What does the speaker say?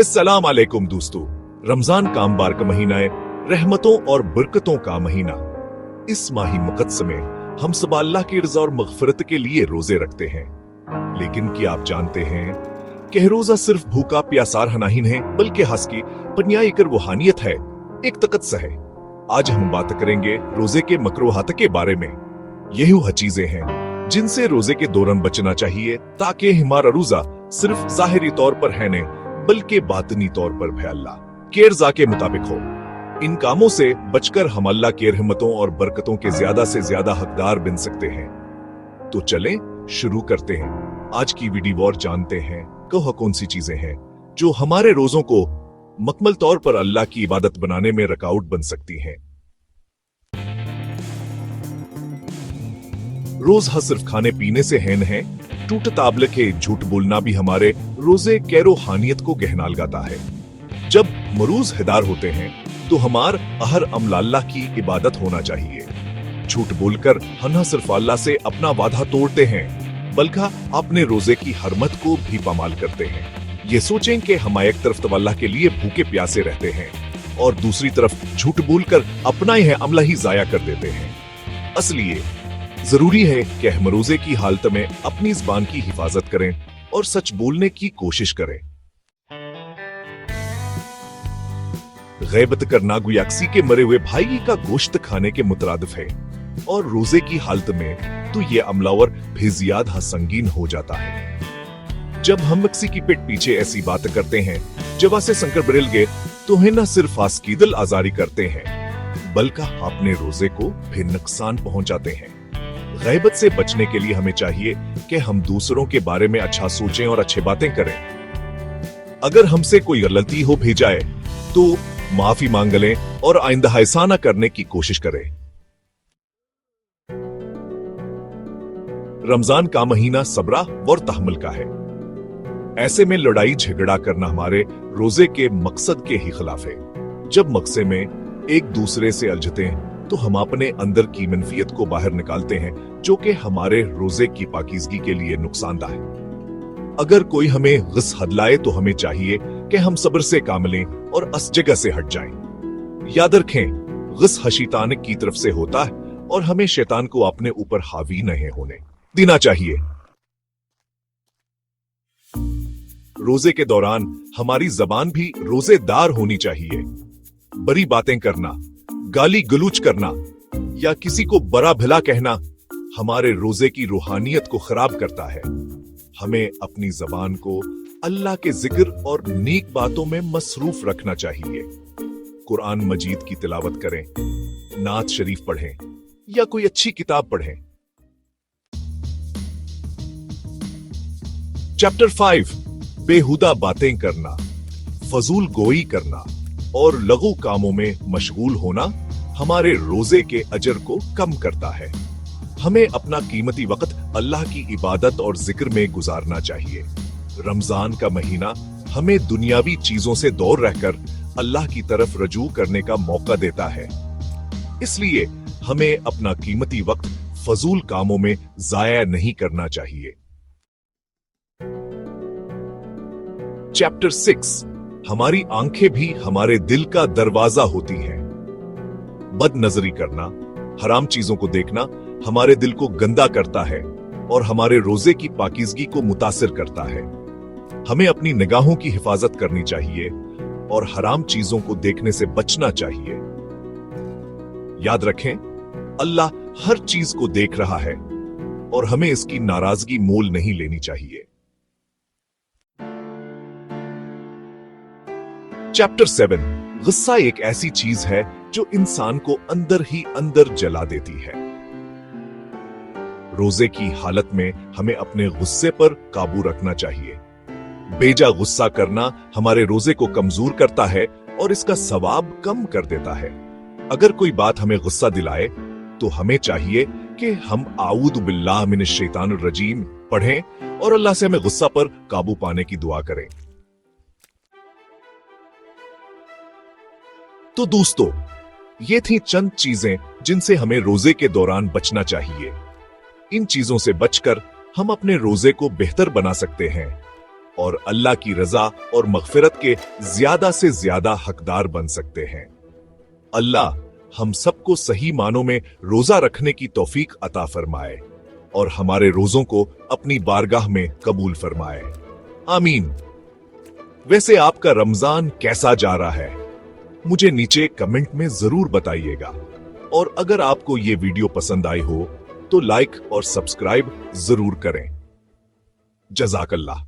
अस्सलाम वालेकुम दोस्तों। रमजान का मुबारक महीना है, रहमतों और बरकतों का महीना। इस माही मुकद्दस में हम सब अल्लाह की रज़ा और मग़फ़िरत के लिए रोजे रखते हैं। लेकिन क्या आप जानते हैं कि रोजा सिर्फ भूखा प्यासा नहीं है, बल्कि हंस की पन्याई कर रूहानियत है, एक तकद्दुस है। आज हम बात करेंगे रोजे के मकरूहात के बारे में। यही वह चीजें हैं जिनसे रोजे के दौरान बचना चाहिए, ताकि हमारा रोजा सिर्फ ज़ाहिरी तौर पर है नहीं, बल्कि बातनी तौर पर भी अल्लाह के रज़ा के मुताबिक हो। इन कामों से बचकर हम अल्लाह की रहमतों और बरकतों के ज्यादा से ज्यादा हकदार बन सकते हैं। तो चलें शुरू करते हैं आज की वीडियो और जानते हैं कि वह कौन सी चीजें हैं जो हमारे रोजों को मुकम्मल तौर पर अल्लाह की इबादत बनाने में रुकावट बन सकती हैं। रोजा सिर्फ खाने पीने से है नहीं, टूट ताबले के झूठ बोलना भी हमारे रोजे के रूहानियत को गहना लगाता है। जब मरूज हिदार होते हैं तो हमार हर अमल अल्लाह की इबादत होना चाहिए। झूठ बोलकर हम न सिर्फ अल्लाह से अपना वादा तोड़ते हैं, बल्कि अपने रोजे की हरमत को भी पामाल करते हैं। ये सोचें कि हम एक तरफ तो अल्लाह के लिए भूखे प्यासे रहते हैं और दूसरी तरफ झूठ बोलकर अपना यह अमला ही जाया कर देते हैं। इसलिए जरूरी है कि हम रोजे की हालत में अपनी ज़बान की हिफाजत करें और सच बोलने की कोशिश करें। गैबत करना गोया किसी के मरे हुए भाई का गोश्त खाने के मुतरादिफ है, और रोजे की हालत में तो ये अमलावर भी ज्यादा संगीन हो जाता है। जब हम किसी की पेट पीछे ऐसी बात करते हैं जब से संकर बरेल गए, तो है न सिर्फ आस्कीदल आजारी करते हैं, बल्कि अपने रोजे को भी नुकसान पहुंचाते हैं। गैबत से बचने के लिए हमें चाहिए कि हम दूसरों के बारे में अच्छा सोचें और अच्छी बातें करें। अगर हमसे कोई गलती हो भी जाए तो माफी मांग लें और आइंदा ऐसा न करने की कोशिश करें। रमजान का महीना सब्र और तहम्मुल का है। ऐसे में लड़ाई झगड़ा करना हमारे रोजे के मकसद के ही खिलाफ है। जब मकसद में एक दूसरे से उलझते हैं तो हम अपने अंदर की मनफियत को बाहर निकालते हैं, जो कि हमारे रोजे की पाकीज़गी के लिए नुकसानदा है। अगर कोई हमें गुस्सा हदलाए तो हमें चाहिए कि हम सब्र से काम लें और इस जगह से हट जाएं। याद रखें, गुस्सा शैतान की तरफ से होता है और हमें शैतान को अपने ऊपर हावी नहीं होने देना चाहिए। रोजे के दौरान हमारी जबान भी रोजेदार होनी चाहिए। बड़ी बातें करना, गाली गलूच करना या किसी को बड़ा भला कहना हमारे रोजे की रूहानियत को खराब करता है। हमें अपनी जबान को अल्लाह के जिक्र और नेक बातों में मसरूफ रखना चाहिए। कुरान मजीद की तिलावत करें, नात शरीफ पढ़ें या कोई अच्छी किताब पढ़ें। चैप्टर 5, बेहुदा बातें करना, फजूल गोई करना और लघु कामों में मशगूल होना हमारे रोजे के अजर को कम करता है। हमें अपना कीमती वक्त अल्लाह की इबादत और जिक्र में गुजारना चाहिए। रमजान का महीना हमें दुनियावी चीजों से दूर रहकर अल्लाह की तरफ रजू करने का मौका देता है। इसलिए हमें अपना कीमती वक्त फजूल कामों में जाया नहीं करना चाहिए। चैप्टर 6, हमारी आंखें भी हमारे दिल का दरवाजा होती हैं। बदनजरी करना, हराम चीजों को देखना हमारे दिल को गंदा करता है और हमारे रोजे की पाकीज़गी को मुतासिर करता है। हमें अपनी निगाहों की हिफाजत करनी चाहिए और हराम चीजों को देखने से बचना चाहिए। याद रखें, अल्लाह हर चीज को देख रहा है और हमें इसकी नाराजगी मोल नहीं लेनी चाहिए। चैप्टर 7, गुस्सा एक ऐसी चीज है जो इंसान को अंदर ही अंदर जला देती है। रोजे की हालत में हमें अपने गुस्से पर काबू रखना चाहिए। बेजा गुस्सा करना हमारे रोजे को कमजोर करता है और इसका सवाब कम कर देता है। अगर कोई बात हमें गुस्सा दिलाए तो हमें चाहिए कि हम आऊदु बिल्लाह मिनश शैतानिर रजीम पढ़ें और अल्लाह से हमें गुस्सा पर काबू पाने की दुआ करें। तो दोस्तों, ये थी चंद चीजें जिनसे हमें रोजे के दौरान बचना चाहिए। इन चीजों से बचकर हम अपने रोजे को बेहतर बना सकते हैं। और अल्लाह की रजा और मगफिरत के ज्यादा से ज्यादा हकदार बन सकते हैं। अल्लाह हम सबको सही मानों में रोजा रखने की तौफीक अता फरमाए और हमारे रोजों को अपनी बारगाह में कबूल फरमाए, आमीन। वैसे आपका रमजान कैसा जा रहा है, मुझे नीचे कमेंट में जरूर बताइएगा। और अगर आपको ये वीडियो पसंद आई हो तो लाइक और सब्सक्राइब जरूर करें। जज़ाकल्लाह।